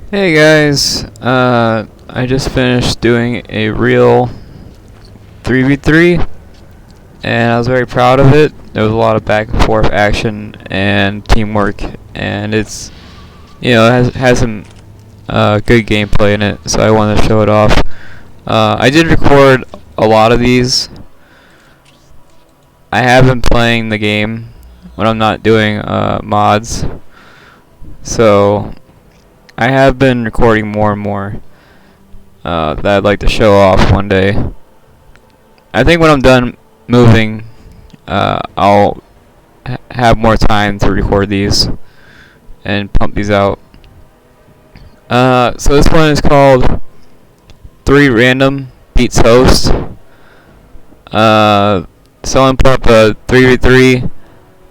Hey guys, I just finished doing a real 3v3 and I was very proud of it. There was a lot of back and forth action and teamwork, and it has some good gameplay in it, so I wanted to show it off. I did record a lot of these. I have been playing the game when I'm not doing mods, so I have been recording more and more that I'd like to show off one day. I think when I'm done moving, I'll have more time to record these and pump these out. So this one is called 3 Random Beats Host. Someone put up a 3v3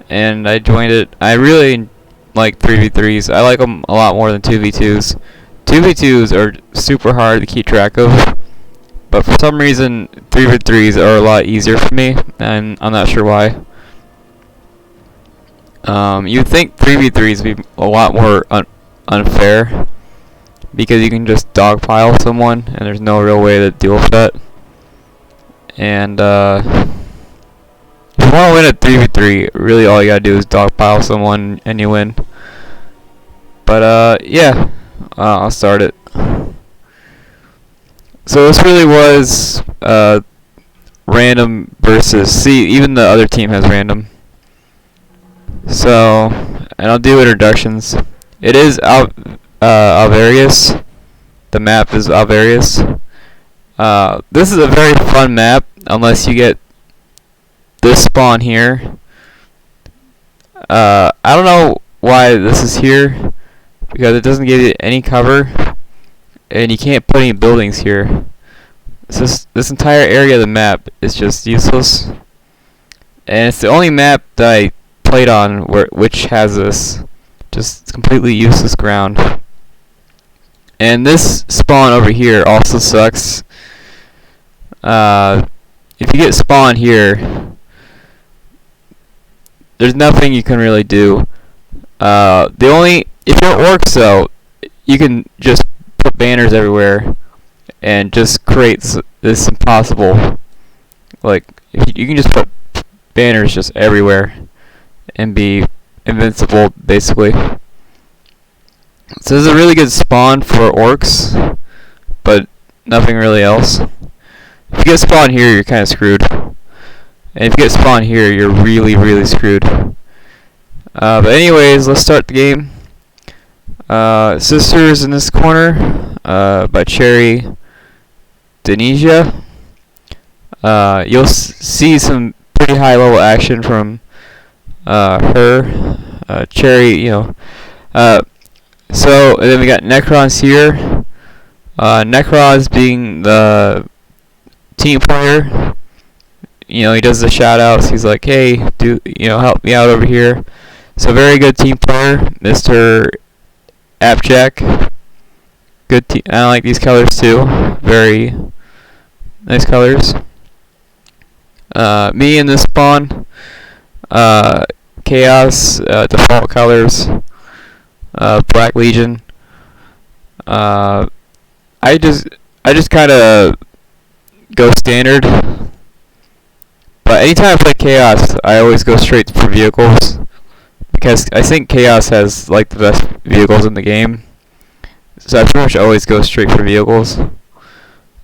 and I joined it. I really like 3v3s. I like them a lot more than 2v2s. 2v2s are super hard to keep track of, but for some reason 3v3s are a lot easier for me, and I'm not sure why. You'd think 3v3s would be a lot more unfair, because you can just dogpile someone and there's no real way to deal with that. And if you want to win a 3v3, really all you gotta do is dogpile someone and you win. But yeah, I'll start it. So this really was random versus, see, even the other team has random. So, and I'll do introductions. It is Alvarous. The map is Alvarous. This is a very fun map unless you get this spawn here. I don't know why this is here, because it doesn't give you any cover, and you can't put any buildings here. This entire area of the map is just useless, and it's the only map that I played on which has this just completely useless ground. And this spawn over here also sucks. If you get spawned here, there's nothing you can really do. If you're orcs though, you can just put banners everywhere and just create this impossible, like, you can just put banners just everywhere and be invincible basically. So this is a really good spawn for orcs, but nothing really else. If you get spawned here, you're kind of screwed. And if you get spawned here, you're really, really screwed. But anyways, let's start the game. Sisters in this corner, by Cherry Denesia. You'll see some pretty high level action from her. Cherry, so, and then we got Necrons here. Necrons being the team player. He does the shout outs. He's like, hey, help me out over here. So very good team player, Mr. Appjack. Good team. I like these colors too. Very nice colors. Me in this spawn. Chaos, default colors. Black Legion. I just kind of go standard. But anytime I play Chaos, I always go straight for vehicles, because I think Chaos has like the best vehicles in the game. So I pretty much always go straight for vehicles.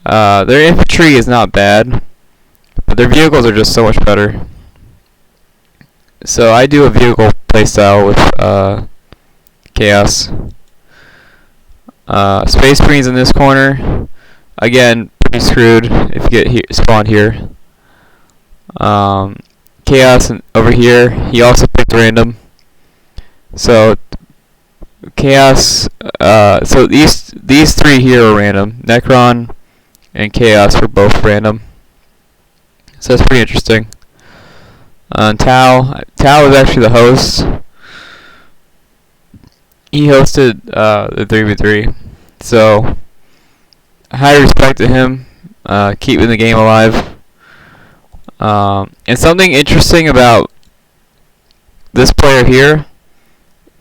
Their infantry is not bad, but their vehicles are just so much better. So I do a vehicle playstyle with Chaos. Space Marines in this corner. Again, pretty screwed if you get spawned here. Chaos over here, he also picked random. So Chaos, so these three here are random. Necron and Chaos were both random. So that's pretty interesting. Tau was actually the host. He hosted the 3v3. So high respect to him, keeping the game alive. And something interesting about this player here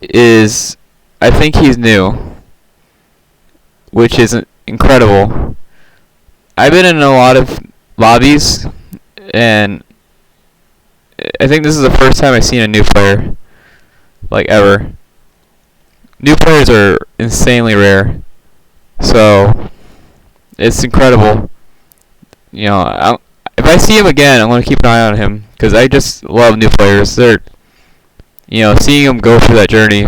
is, I think he's new. which is incredible. I've been in a lot of lobbies, and I think this is the first time I've seen a new player, like ever. New players are insanely rare, so it's incredible. You know, if I see him again, I'm gonna keep an eye on him because I just love new players. Seeing them go through that journey.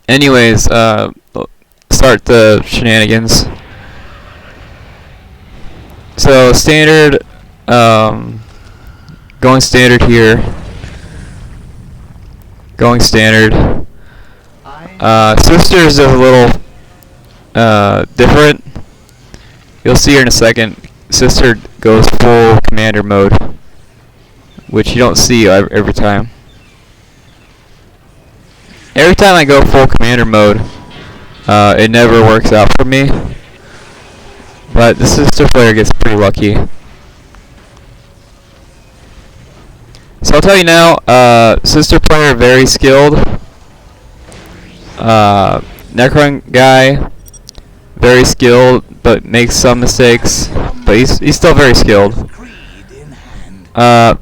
Anyways, start the shenanigans. So standard, going standard here. Going standard. Sisters is a little different. You'll see her in a second. Sister goes full commander mode, which you don't see every time. Every time I go full commander mode, it never works out for me. But the sister player gets pretty lucky. So I'll tell you now, sister player very skilled. Necron guy, very skilled, but makes some mistakes. But he's still very skilled. The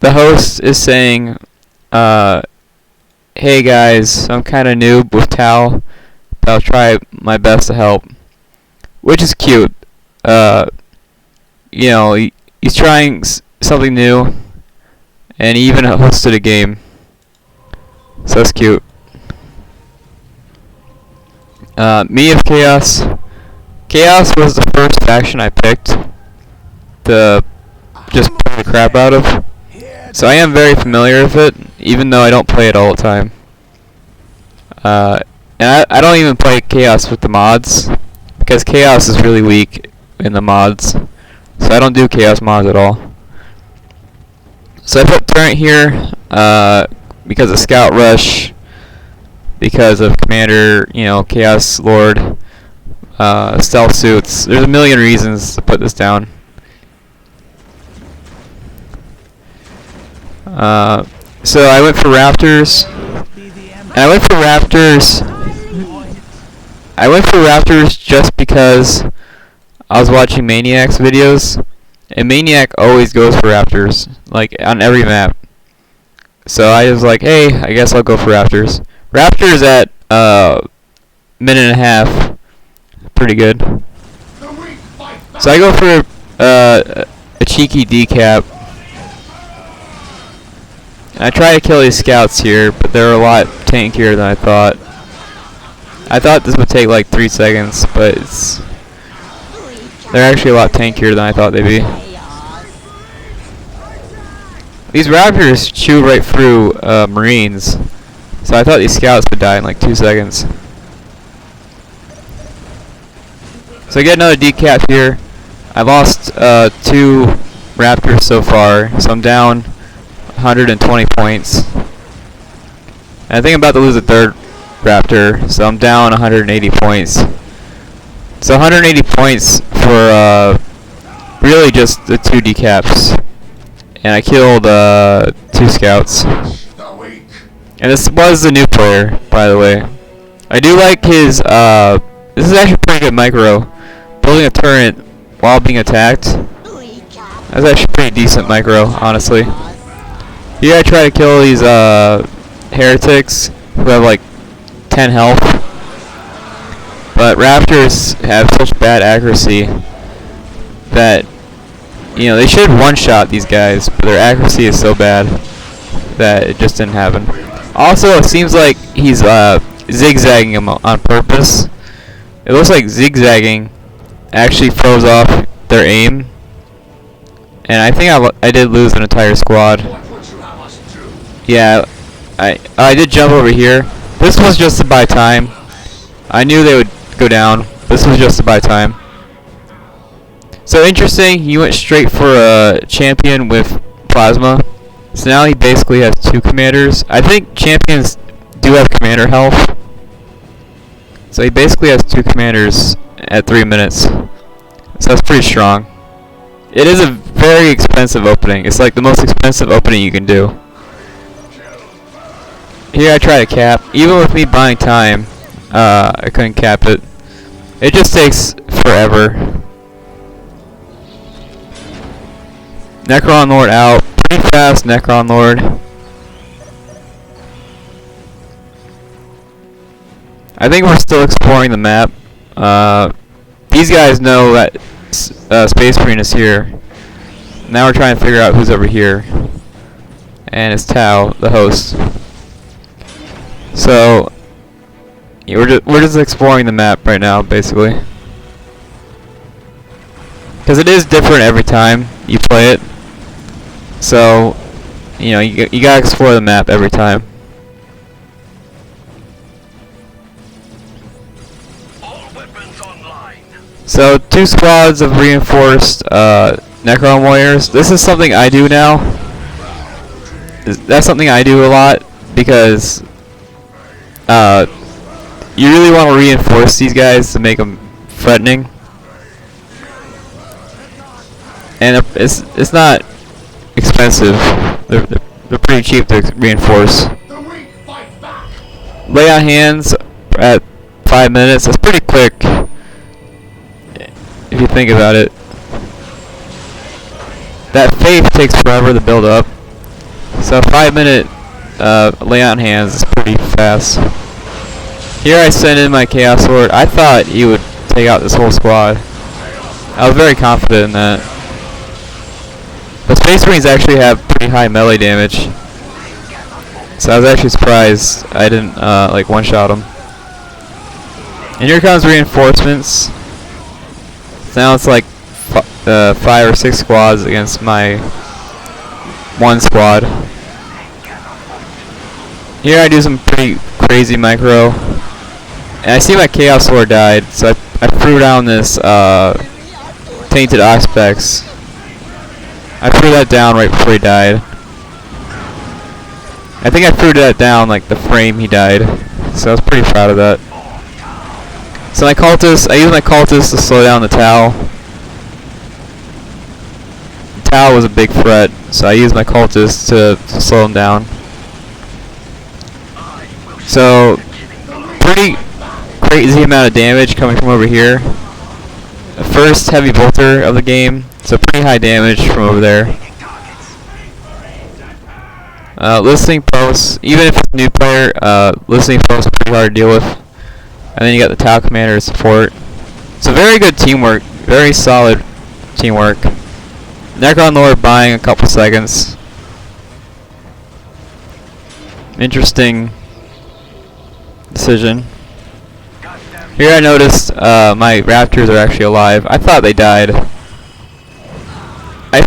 host is saying, hey guys, I'm kind of noob with Tau, but I'll try my best to help. Which is cute. He's trying something new, and he even hosted a game. So that's cute. Me of Chaos. Chaos was the first faction I picked to just play the crap out of. So I am very familiar with it, even though I don't play it all the time. And I don't even play Chaos with the mods, because Chaos is really weak in the mods. So I don't do Chaos mods at all. So I put Turret here because of Scout Rush, because of Commander, Chaos Lord, Stealth Suits. There's a million reasons to put this down. So I went for Raptors. And I went for Raptors. I went for Raptors just because I was watching Maniac's videos, and Maniac always goes for Raptors, like on every map. So I was like, hey, I guess I'll go for Raptors. Raptors at minute and a half, pretty good. So I go for a cheeky decap. I try to kill these scouts here, but they're a lot tankier than I thought. I thought this would take like 3 seconds, but they're actually a lot tankier than I thought they'd be. These Raptors chew right through Marines, so I thought these scouts would die in like 2 seconds. So I get another decap here. I lost 2 Raptors so far, so I'm down 120 points. And I think I'm about to lose a 3rd Raptor, so I'm down 180 points. So 180 points for really just the 2 decaps. And I killed 2 scouts. And this was the new player, by the way. I do like his, this is actually pretty good micro. Building a turret while being attacked. That's actually pretty decent micro, honestly. Here I try to kill these heretics who have like 10 health. But Raptors have such bad accuracy that, they should one-shot these guys, but their accuracy is so bad that it just didn't happen. Also, it seems like he's zigzagging them on purpose. It looks like zigzagging actually throws off their aim. And I think I did lose an entire squad. Yeah, I did jump over here. This was just to buy time. I knew they would go down. This was just to buy time. So interesting, he went straight for a champion with plasma. So now he basically has 2 commanders. I think champions do have commander health. So he basically has 2 commanders at 3 minutes. So that's pretty strong. It is a very expensive opening. It's like the most expensive opening you can do. Here I try to cap. Even with me buying time, I couldn't cap it. It just takes forever. Necron Lord out. Pretty fast, Necron Lord. I think we're still exploring the map. These guys know that Space Marine is here. Now we're trying to figure out who's over here. And it's Tau, the host. So yeah, we're just exploring the map right now, basically. Because it is different every time you play it. So, you know, you gotta explore the map every time. So, 2 squads of reinforced Necron warriors. This is something I do now. That's something I do a lot because you really want to reinforce these guys to make them threatening. And it's not expensive. They're pretty cheap to reinforce. Lay on hands at 5 minutes. That's pretty quick if you think about it. That faith takes forever to build up. So 5-minute lay on hands is pretty fast. Here I send in my Chaos Lord. I thought he would take out this whole squad. I was very confident in that. But Space Marines actually have pretty high melee damage. So I was actually surprised I didn't like one-shot him. And here comes reinforcements. So now it's like 5 or 6 squads against my 1 squad. Here I do some pretty crazy micro. And I see my Chaos Lord died, so I threw down this Tainted Aspects. I threw that down right before he died. I think I threw that down like the frame he died. So I was pretty proud of that. So my cultist, I used my cultist to slow down the Tau. The Tau was a big threat, so I used my cultist to slow him down. So pretty crazy amount of damage coming from over here. The first heavy bolter of the game, so pretty high damage from over there. Listening posts, even if it's a new player, listening posts are pretty hard to deal with. And then you got the Tau Commander support. So very good teamwork, very solid teamwork. Necron Lord buying a couple seconds. Interesting decision. Here I noticed my Raptors are actually alive. I thought they died. I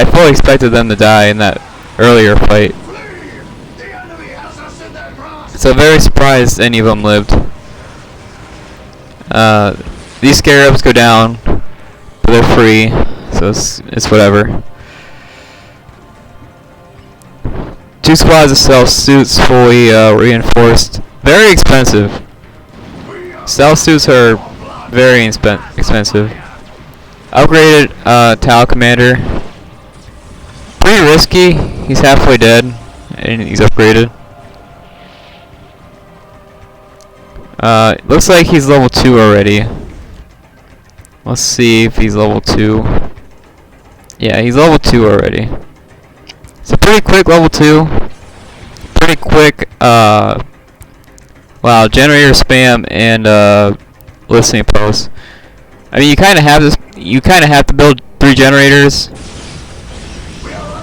fully expected them to die in that earlier fight. So very surprised any of them lived. These Scarabs go down, but they're free, so it's whatever. 2 squads of stealth suits fully reinforced. Very expensive. Stealth suits are very expensive. Upgraded Tau Commander. Pretty risky. He's halfway dead, and he's upgraded. Looks like he's level 2 already. Let's see if he's level 2. Yeah, he's level 2 already. So pretty quick level 2. Pretty quick, wow, generator spam and listening posts. I mean, you kind of have this. You kind of have to build 3 generators.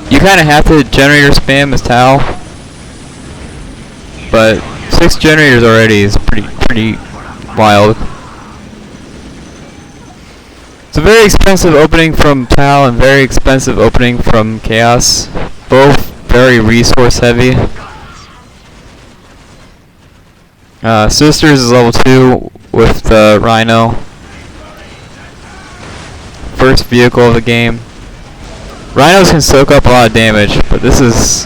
You kind of have to generator spam as Tau, but 6 generators already is pretty wild. It's a very expensive opening from Tau and very expensive opening from Chaos. Both very resource heavy. Sisters is level 2 with the Rhino. First vehicle of the game. Rhinos can soak up a lot of damage, but this is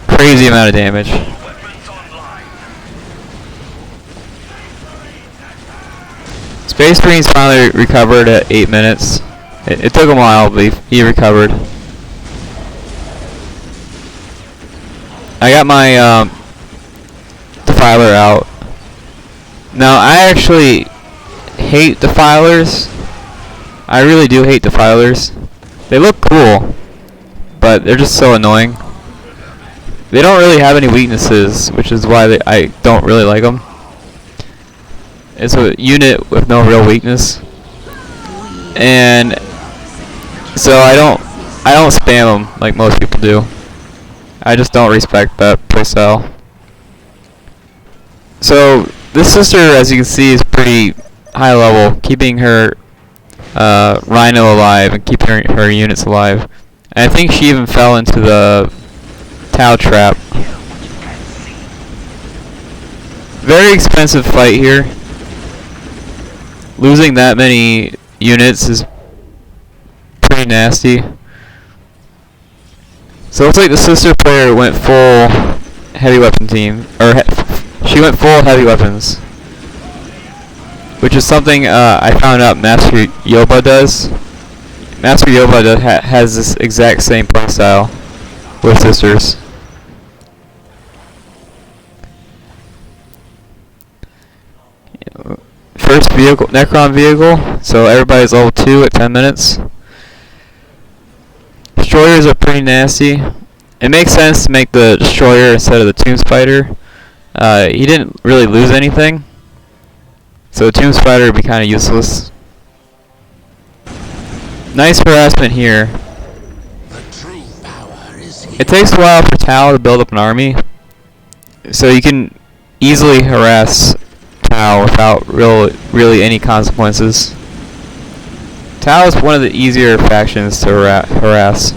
crazy amount of damage. Space Marines finally recovered at 8 minutes. It took him a while, but he recovered. I got my Defiler out. Now, I actually hate defilers. I really do hate defilers. They look cool, but they're just so annoying. They don't really have any weaknesses, which is why I don't really like them. It's a unit with no real weakness, and so I don't spam them like most people do. I just don't respect that playstyle. So this sister, as you can see, is pretty high level, keeping her Rhino alive and keeping her units alive. And I think she even fell into the Tau trap. Very expensive fight here. Losing that many units is pretty nasty. So it looks like the sister player went full heavy weapon team, or she went full heavy weapons, which is something I found out Master Yoba does. Master Yoba has this exact same playstyle with sisters. First vehicle, Necron vehicle, so everybody's level 2 at 10 minutes. Destroyers are pretty nasty. It makes sense to make the destroyer instead of the Tomb Spider. He didn't really lose anything, so the Tomb Spider would be kind of useless. Nice harassment here. It takes a while for Tau to build up an army, so you can easily harass Tau without really any consequences. Tau is one of the easier factions to harass.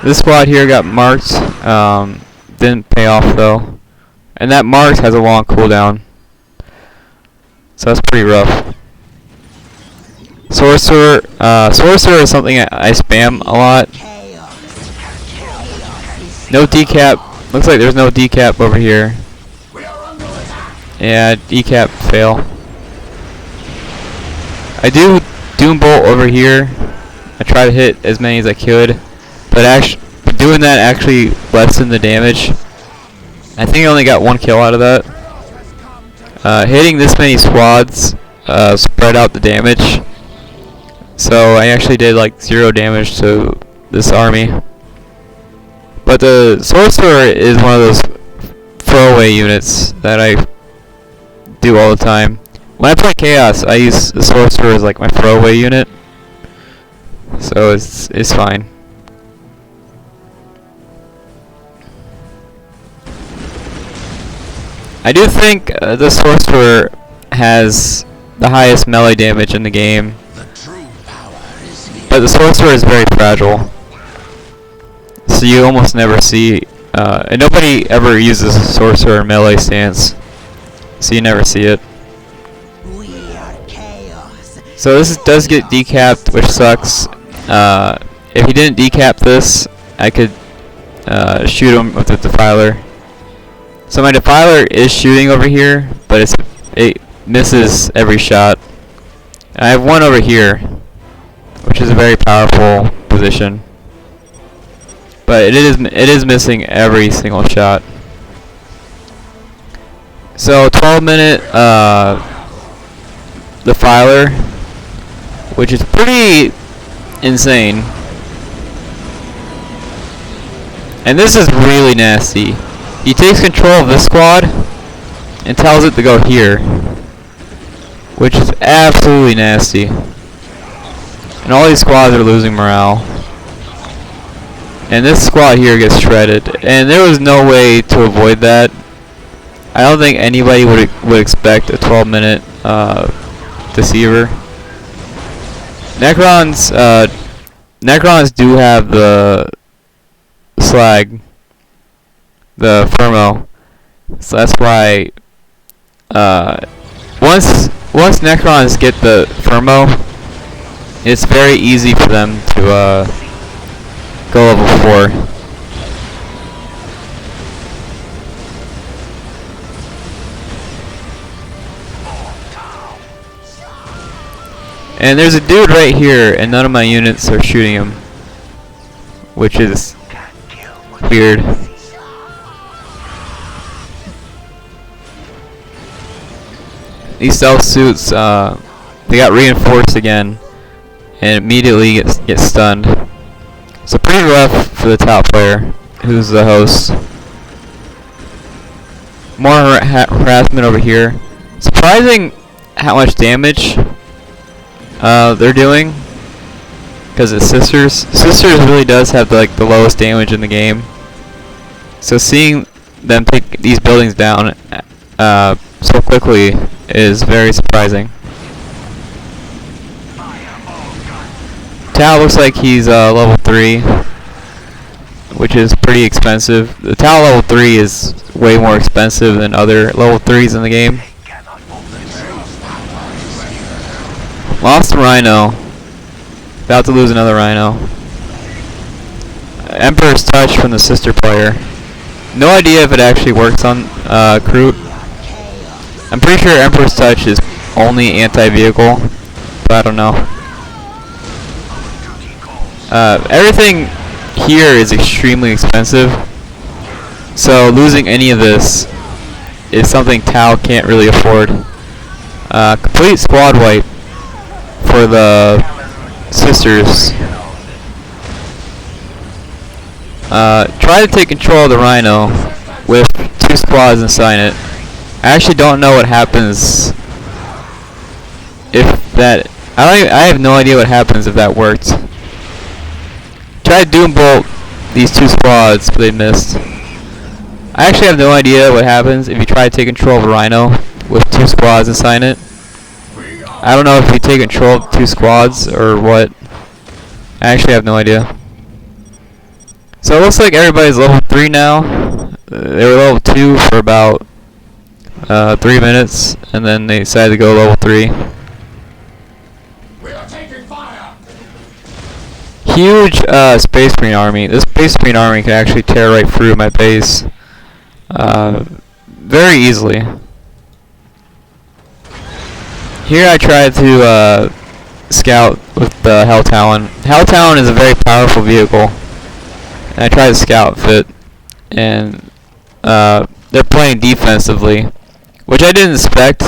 This squad here got marked, didn't pay off though. And that marked has a long cooldown, so that's pretty rough. Sorcerer is something I spam a lot. No decap. Looks like there's no decap over here. Yeah, decap fail. I do Doom Bolt over here. I try to hit as many as I could, but actually doing that actually lessened the damage. I think I only got 1 kill out of that. Hitting this many squads spread out the damage, so I actually did like 0 damage to this army. But the Sorcerer is one of those throwaway units that I do all the time. When I play Chaos, I use the Sorcerer as like my throwaway unit, so it's fine. I do think the Sorcerer has the highest melee damage in the game, but the Sorcerer is very fragile, so you almost never see, and nobody ever uses a Sorcerer melee stance, so you never see it. So this does get decapped, which sucks. If he didn't decap this, I could shoot him with the Defiler. So my Defiler is shooting over here, but it misses every shot. And I have one over here, which is a very powerful position, but it is missing every single shot. So 12-minute Defiler, which is pretty insane. And this is really nasty. He takes control of this squad and tells it to go here, which is absolutely nasty. And all these squads are losing morale. And this squad here gets shredded. And there was no way to avoid that. I don't think anybody would expect a 12-minute Deceiver. Necrons do have the slag, the Firmo, so that's why once Necrons get the Firmo, it's very easy for them to go level 4. And there's a dude right here, and none of my units are shooting him, which is weird. these stealth suits, they got reinforced again, and immediately get stunned. So pretty rough for the top player, who's the host. More harassment over here. Surprising how much damage they're doing, because it's Sisters. Sisters really does have the lowest damage in the game. So seeing them take these buildings down so quickly is very surprising. Tau looks like he's level 3, which is pretty expensive. The Tau level 3 is way more expensive than other level 3s in the game. Lost a Rhino. About to lose another Rhino. Emperor's Touch from the sister player. No idea if it actually works on Kroot. I'm pretty sure Emperor's Touch is only anti-vehicle, but I don't know. Everything here is extremely expensive, so losing any of this is something Tau can't really afford. Complete squad wipe for the Sisters. Try to take control of the Rhino with 2 squads inside it. I actually don't know what happens if that... I have no idea what happens if that worked. Try to Doom Bolt these 2 squads, but they missed. I actually have no idea what happens if you try to take control of a Rhino with 2 squads inside it. I don't know if you take control of 2 squads or what. I actually have no idea. So it looks like everybody's level 3 now. They were level 2 for about 3 minutes, and then they decided to go level 3. We are taking fire. Huge Space Marine army. This Space Marine army can actually tear right through my base very easily. Here I tried to scout with the Hell Talon. Hell Talon is a very powerful vehicle, and I tried to scout fit, and they're playing defensively, which I didn't expect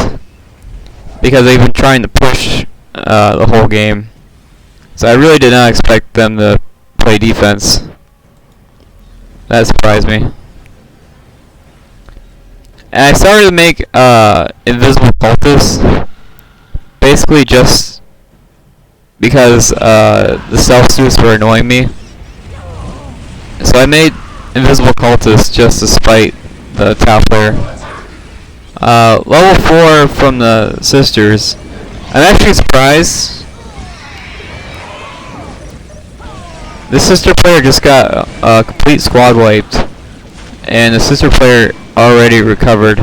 because they've been trying to push the whole game. So I really did not expect them to play defense. That surprised me. And I started to make invisible cultists, basically just because the stealth suits were annoying me. So I made invisible cultists just to spite the Tau player. Level 4 from the Sisters. I'm actually surprised. The sister player just got a complete squad wiped, and the sister player already recovered.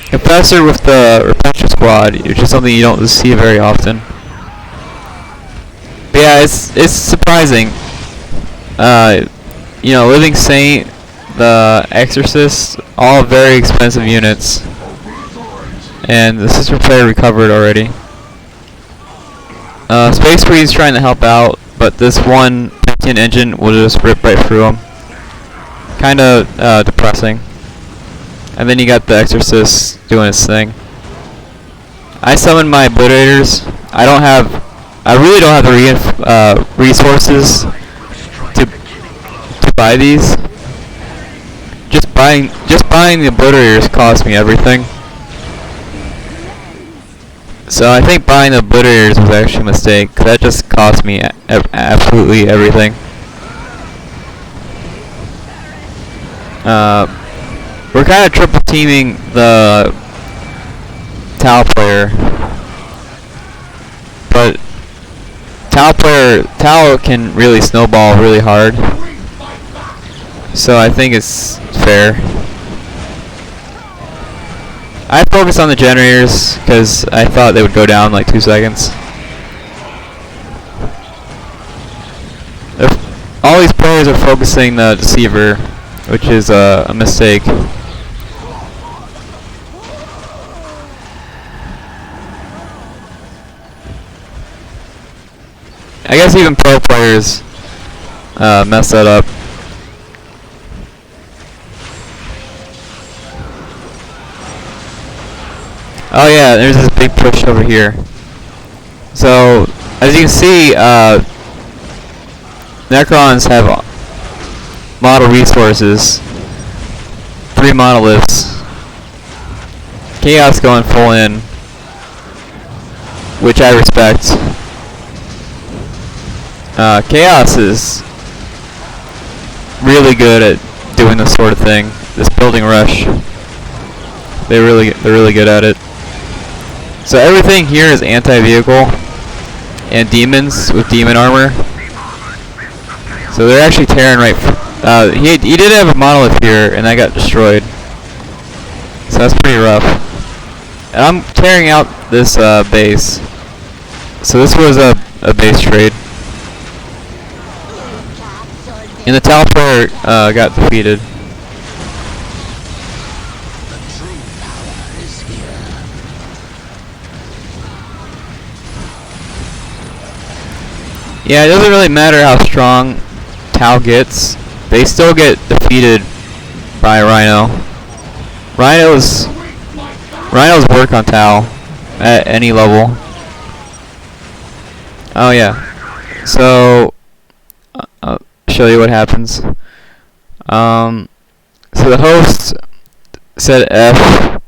Confessor with the Repulsion squad, which is something you don't see very often. But yeah, it's surprising. You know, Living Saint, the Exorcist, all very expensive units, and the sister player recovered already. Space Marine's trying to help out, but this one Pentium engine will just rip right through him. Kinda depressing. And then you got the Exorcist doing his thing. I summoned my Obliterators. I really don't have the resources to buy these. Just buying the Obliterators cost me everything. So I think buying the Obliterators was actually a mistake, 'cause that just cost me absolutely everything. We're kind of triple teaming the Tau player, but Tau can really snowball really hard, so I think it's fair. I focused on the generators because I thought they would go down in like 2 seconds. All these players are focusing the Deceiver, which is a mistake. I guess even pro players mess that up. Oh yeah, there's this big push over here. So, as you can see, Necrons have model resources. 3 monoliths. Chaos going full in, which I respect. Chaos is really good at doing this sort of thing. This building rush. They're really good at it. So everything here is anti-vehicle and demons with demon armor. So they're actually tearing right. He did have a monolith here, and that got destroyed. So that's pretty rough. And I'm tearing out this base. So this was a base trade. And the Tau player got defeated. Yeah, it doesn't really matter how strong Tau gets. They still get defeated by Rhino. Rhinos work on Tau at any level. Oh yeah. So I'll show you what happens. So the host said F,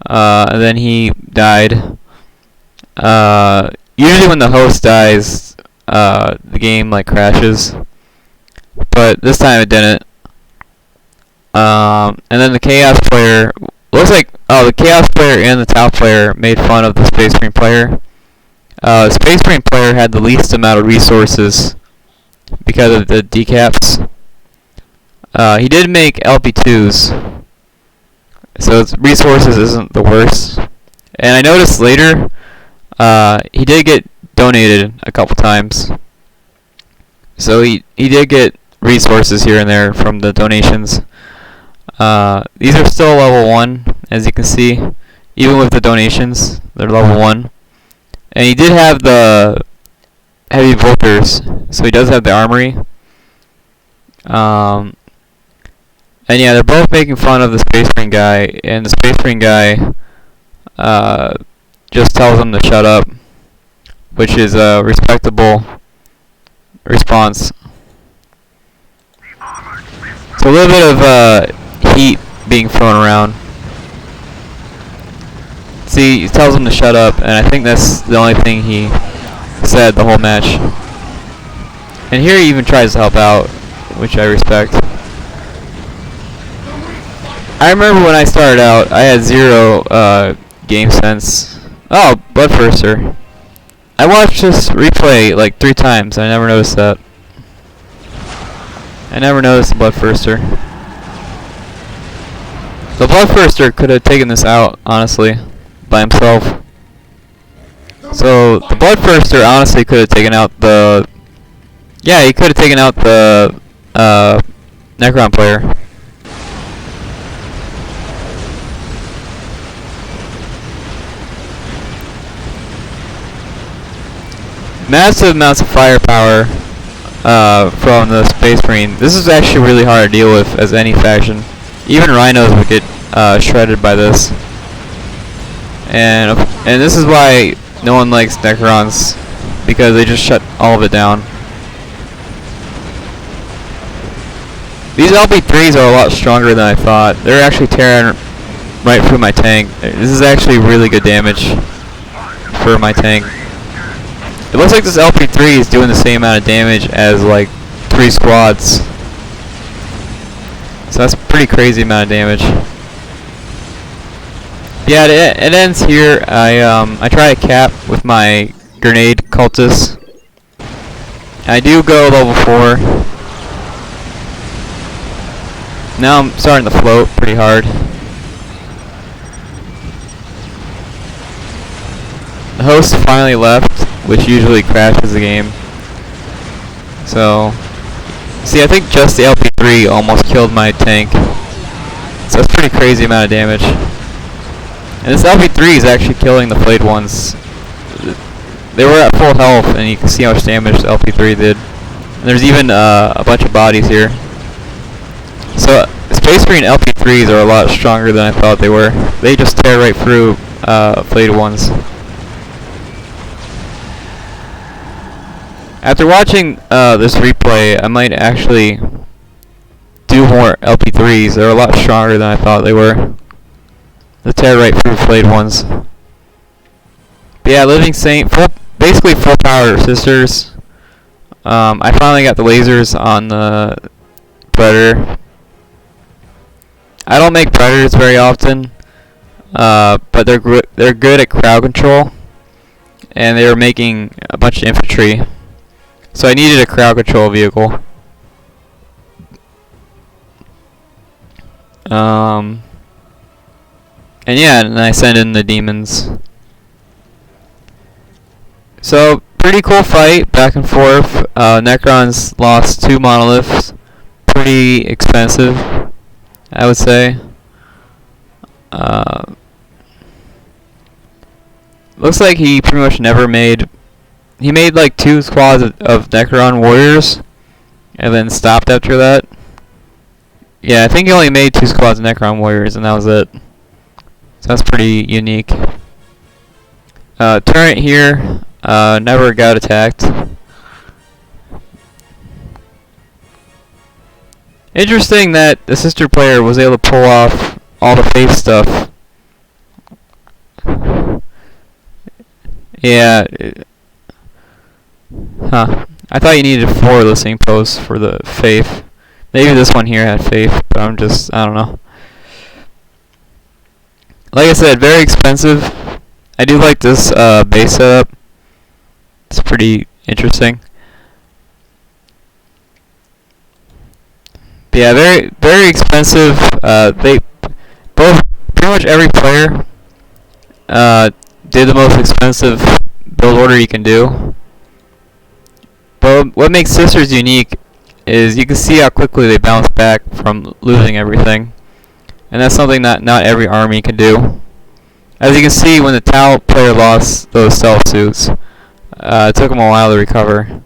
and then he died. Usually when the host dies, the game like crashes, but this time it didn't. And then the Chaos player looks like the Chaos player and the Tau player made fun of the Space Marine player. The Space Marine player had the least amount of resources because of the decaps. He did make LP2s, so its resources isn't the worst. And I noticed later, he did get donated a couple times. So he did get resources here and there from the donations. These are still level 1, as you can see. Even with the donations, they're level 1. And he did have the heavy bolters, so he does have the armory. And yeah, they're both making fun of the Space Marine guy, and the Space Marine guy just tells him to shut up, which is a respectable response. So a little bit of heat being thrown around. See, he tells him to shut up, and I think that's the only thing he said the whole match. And here he even tries to help out, which I respect. I remember when I started out, I had 0 game sense. Oh, Bloodthirster. I watched this replay like 3 times. I never noticed that. I never noticed the Bloodthirster. The Bloodthirster could have taken this out, honestly, by himself. So the Bloodthirster honestly could have taken out the. Yeah, he could have taken out the Necron player. Massive amounts of firepower from the Space Marine. This is actually really hard to deal with as any faction. Even Rhinos would get shredded by this. And this is why no one likes Necrons, because they just shut all of it down. These LP3s are a lot stronger than I thought. They're actually tearing right through my tank. This is actually really good damage for my tank. It looks like this LP3 is doing the same amount of damage as like 3 squads. So that's a pretty crazy amount of damage. Yeah, it ends here. I try to cap with my grenade cultists. I do go level 4. Now I'm starting to float pretty hard. The host finally left, which usually crashes the game. So, see, I think just the LP3 almost killed my tank. So that's a pretty crazy amount of damage. And this LP3 is actually killing the flayed ones. They were at full health, and you can see how much damage the LP3 did. And there's even a bunch of bodies here. So, Space Marine LP3s are a lot stronger than I thought they were. They just tear right through flayed ones. After watching this replay, I might actually do more LP3s. They're a lot stronger than I thought they were. The tear right through flayed ones. But yeah, Living Saint, basically full power sisters. I finally got the lasers on the Predator. I don't make Predators very often, but they're good at crowd control, and they were making a bunch of infantry, so I needed a crowd control vehicle. And yeah, and I sent in the demons. So pretty cool fight, back and forth. Necrons lost 2 monoliths. Pretty expensive, I would say. Looks like he pretty much never made... He made like 2 squads of Necron warriors, and then stopped after that. Yeah, I think he only made 2 squads of Necron warriors, and that was it. So that's pretty unique. Turret here, never got attacked. Interesting that the sister player was able to pull off all the faith stuff. Yeah. Huh. I thought you needed 4 listening posts for the faith. Maybe this one here had faith, but I don't know. Like I said, very expensive. I do like this base setup. It's pretty interesting. But yeah, very expensive. They both, pretty much every player did the most expensive build order you can do. But what makes Sisters unique is you can see how quickly they bounce back from losing everything. And that's something that not every army can do. As you can see, when the Tau player lost those stealth suits, it took him a while to recover.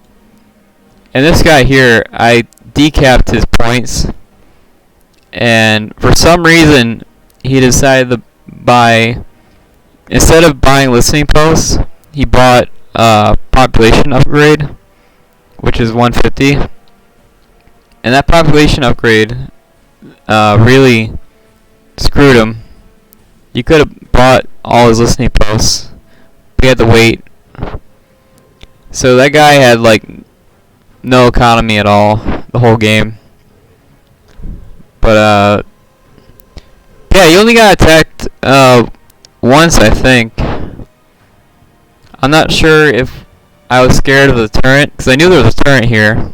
And this guy here, I decapped his points, and for some reason, he decided to buy, instead of buying listening posts, he bought a population upgrade, which is 150. And that population upgrade really screwed him. You could have bought all his listening posts, but he had to wait. So that guy had like no economy at all the whole game. But yeah, he only got attacked once, I think. I'm not sure if I was scared of the turret, because I knew there was a turret here.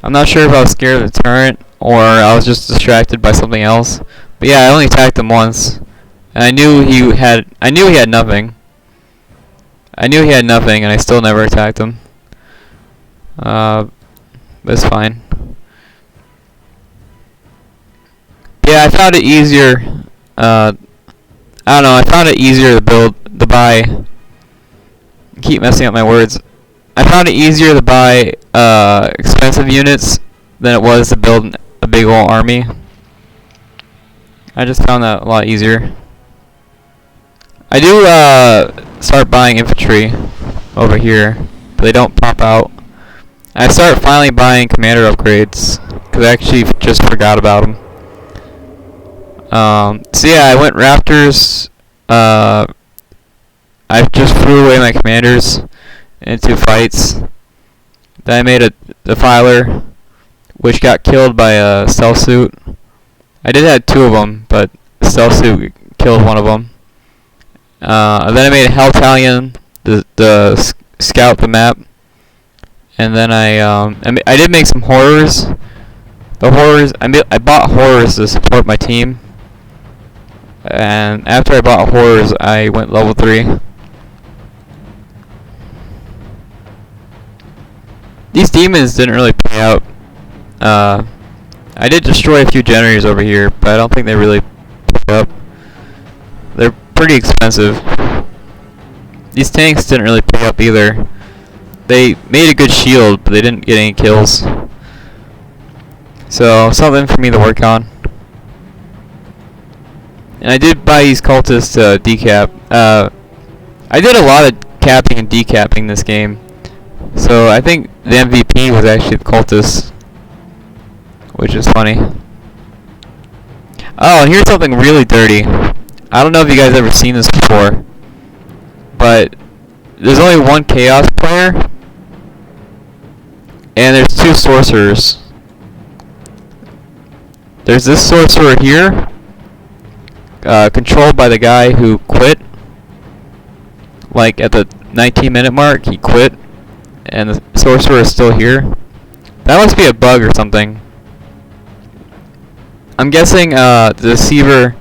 I'm not sure if I was scared of the turret or I was just distracted by something else. But yeah, I only attacked him once, and I knew he had nothing. I knew he had nothing, and I still never attacked him. But it's fine. Yeah, I found it easier. I don't know. I found it easier to buy. I keep messing up my words. I found it easier to buy expensive units than it was to build a big old army. I just found that a lot easier. I do start buying infantry over here, but they don't pop out. I start finally buying commander upgrades because I actually just forgot about them. So yeah, I went Raptors. I just threw away my commanders into fights. Then I made a defiler, which got killed by a stealth suit. I did have 2 of them, but the stealth suit killed one of them. Then I made a Helltalion to scout the map, and then I did make some horrors. The horrors, I bought horrors to support my team, and after I bought horrors, I went level 3. These demons didn't really pay out. I did destroy a few generators over here, but I don't think they really pay up. They're pretty expensive. These tanks didn't really pay up either. They made a good shield, but they didn't get any kills. So, something for me to work on. And I did buy these cultists to decap. I did a lot of capping and decapping this game. So I think the MVP was actually the cultists, which is funny. Oh, and here's something really dirty. I don't know if you guys ever seen this before, but there's only one chaos player, and there's two sorcerers. There's this sorcerer here, controlled by the guy who quit. Like at the 19-minute mark, he quit, and the sorcerer is still here. That must be a bug or something. I'm guessing the deceiver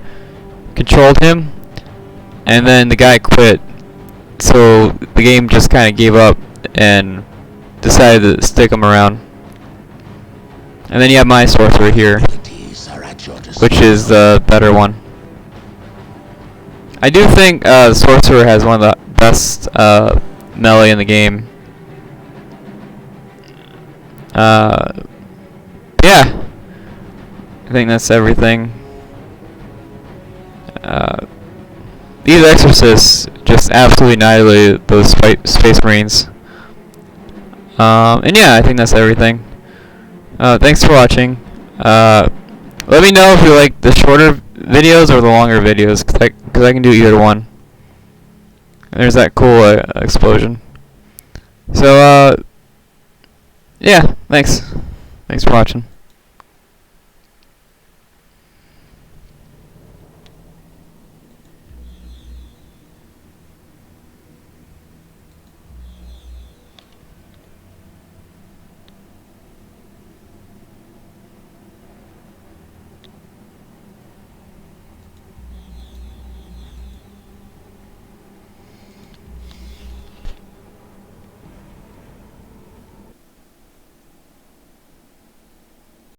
controlled him, and then the guy quit. So the game just kind of gave up and decided to stick him around. And then you have my sorcerer here, which is the better one. I do think the sorcerer has one of the best melee in the game. Yeah. I think that's everything. These exorcists just absolutely annihilated those space marines. And yeah, I think that's everything. Thanks for watching. Let me know if you like the shorter videos or the longer videos, because I can do either one. And there's that cool explosion. So, yeah, thanks. Thanks for watching.